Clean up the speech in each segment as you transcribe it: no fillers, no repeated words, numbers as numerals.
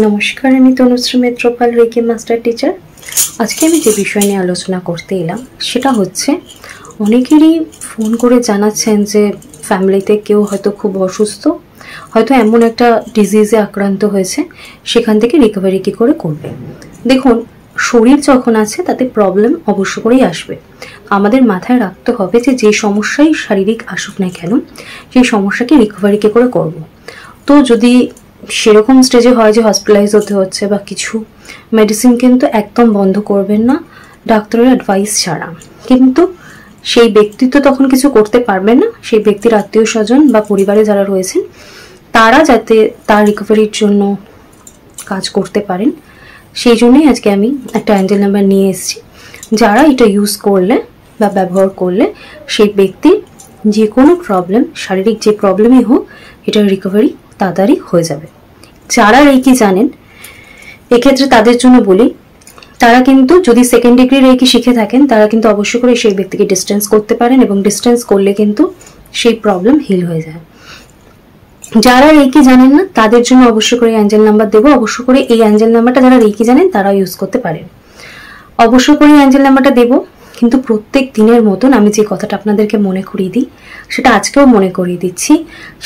নমস্কার, আমি Tanushree Mitrapal, reiki master teacher. আজকে আমি যে বিষয় নিয়ে আলোচনা করতে এলাম সেটা হচ্ছে, অনেকেরই ফোন করে জানাচ্ছেন যে ফ্যামিলিতে কেউ হয়তো খুব অসুস্থ, হয়তো এমন একটা ডিজিজে আক্রান্ত হয়েছে, সেখান থেকে রিকভারি কী করে করবে। দেখুন, শরীর যখন আছে তাতে প্রবলেম অবশ্য করেই আসবে। আমাদের মাথায় রাখতে হবে যে যে সমস্যাই শারীরিক আসুক না কেন, সেই সমস্যাকে রিকভারি কী করে করব। তো যদি সেরকম স্টেজে হয় যে হসপিটালাইজ হতে হচ্ছে বা কিছু, মেডিসিন কিন্তু একদম বন্ধ করবেন না ডাক্তারের অ্যাডভাইস ছাড়া। কিন্তু সেই ব্যক্তি তো তখন কিছু করতে পারবেন না, সেই ব্যক্তির আত্মীয় স্বজন বা পরিবারে যারা রয়েছেন তারা যাতে তার রিকভারির জন্য কাজ করতে পারেন, সেই জন্যই আজকে আমি একটা অ্যাঞ্জেল নাম্বার নিয়ে এসেছি, যারা এটা ইউজ করলে বা ব্যবহার করলে সেই ব্যক্তির যে কোনো প্রবলেম, শারীরিক যে প্রবলেমই হোক, এটার রিকভারি তাড়াতাড়ি হয়ে যাবে। যারা রেকি জানেন, এক্ষেত্রে তাদের জন্য বলি, তারা কিন্তু যদি সেকেন্ড ডিগ্রি রেকি শিখে থাকেন, তারা কিন্তু অবশ্যই করে সেই ব্যক্তিকে ডিস্টেন্স করতে পারেন, এবং ডিস্টেন্স করলে কিন্তু সেই প্রবলেম হিল হয়ে যায়। যারা রেকি জানেন না, তাদের জন্য অবশ্যই করে অ্যাঞ্জেল নাম্বার দেবো। অবশ্য করে এই অ্যাঞ্জেল নাম্বারটা যারা রেকি জানেন তারা ইউজ করতে পারেন। অবশ্যই করে অ্যাঞ্জেল নাম্বারটা দেবো, কিন্তু প্রত্যেক দিনের মতন আমি যে কথাটা আপনাদেরকে মনে করিয়ে দিই, সেটা আজকেও মনে করিয়ে দিচ্ছি।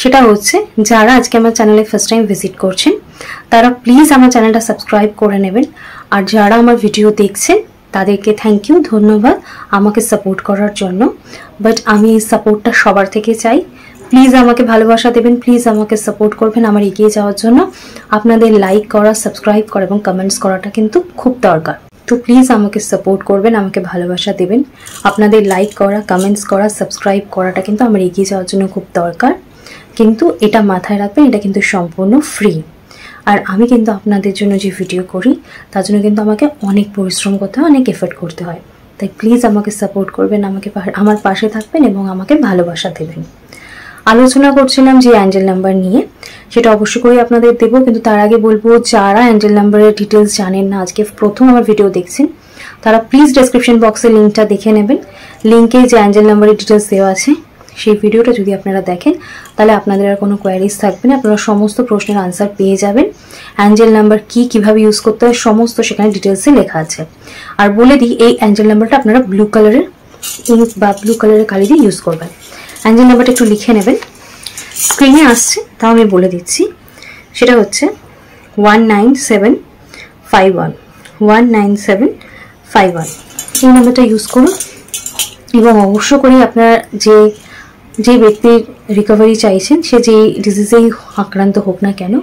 সেটা হচ্ছে, যারা আজকে আমার চ্যানেলে ফার্স্ট টাইম ভিজিট করছেন তারা প্লিজ আমার চ্যানেলটা সাবস্ক্রাইব করে নেবেন। আর যারা আমার ভিডিও দেখছেন তাদেরকে থ্যাংক ইউ, ধন্যবাদ আমাকে সাপোর্ট করার জন্য। বাট আমি এই সাপোর্টটা সবার থেকে চাই। প্লিজ আমাকে ভালোবাসা দেবেন, প্লিজ আমাকে সাপোর্ট করবেন আমার এগিয়ে যাওয়ার জন্য। আপনাদের লাইক করা, সাবস্ক্রাইব করা এবং কমেন্টস করাটা কিন্তু খুব দরকার। তো প্লিজ আমাকে সাপোর্ট করবেন, আমাকে ভালোবাসা দেবেন। আপনাদের লাইক করা, কমেন্টস করা, সাবস্ক্রাইব করাটা কিন্তু আমার এগিয়ে যাওয়ার জন্য খুব দরকার। কিন্তু এটা মাথায় রাখবেন, এটা কিন্তু সম্পূর্ণ ফ্রি। আর আমি কিন্তু আপনাদের জন্য যে ভিডিও করি তার জন্য কিন্তু আমাকে অনেক পরিশ্রম করতে হয়, অনেক এফোর্ট করতে হয়। তাই প্লিজ আমাকে সাপোর্ট করবেন, আমার পাশে থাকবেন এবং আমাকে ভালোবাসা দেবেন। আলোচনা করছিলাম যে অ্যাঞ্জেল নাম্বার নিয়ে, সেটা অবশ্যই করে আপনাদের দেবো। কিন্তু তার আগে বলবো, যারা অ্যাঞ্জেল নাম্বারের ডিটেলস জানেন না, আজকে প্রথম আমার ভিডিও দেখছেন, তারা প্লিজ ডেসক্রিপশন বক্সে লিঙ্কটা দেখে নেবেন। লিঙ্কে যে অ্যাঞ্জেল নাম্বারের ডিটেলস দেওয়া আছে, সেই ভিডিওটা যদি আপনারা দেখেন তাহলে আপনাদের আর কোনো কোয়ারিজ থাকবে না, আপনারা সমস্ত প্রশ্নের আনসার পেয়ে যাবেন। অ্যাঞ্জেল নাম্বার কি, কিভাবে ইউজ করতে হয়, সমস্ত সেখানে ডিটেলসে লেখা আছে। আর বলে দিই, এই অ্যাঞ্জেল নাম্বারটা আপনারা ব্লু কালারের ইঙ্ক বা ব্লু কালারের কালি দিয়ে ইউজ করবেন। অ্যাঞ্জেল নাম্বারটা একটু লিখে নেবেন, স্ক্রিনে আসছে তাও আমি বলে দিচ্ছি। সেটা হচ্ছে 19751 19751। এই নাম্বারটা ইউজ করুন এবং অবশ্য করে আপনার যে ব্যক্তির রিকভারি চাইছেন, সে যে ডিজিজেই আক্রান্ত হোক না কেন,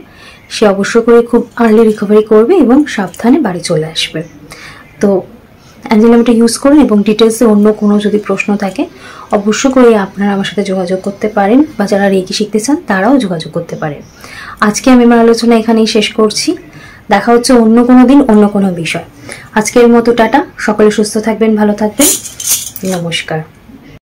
সে অবশ্য করে খুব আর্লি রিকভারি করবে এবং সাবধানে বাড়ি চলে আসবে। তো অ্যাঞ্জেল নাম্বারটা ইউজ করুন, এবং ডিটেলসে অন্য কোনো যদি প্রশ্ন থাকে অবশ্য করে আপনারা আমার সাথে যোগাযোগ করতে পারেন, বা যারা রেকি শিখতে চান তারাও যোগাযোগ করতে পারেন। আজকে আমি আমার আলোচনা এখানেই শেষ করছি। দেখা হচ্ছে অন্য কোনো দিন, অন্য কোনো বিষয়। আজকের মতো টাটা, সকলে সুস্থ থাকবেন, ভালো থাকবেন, নমস্কার।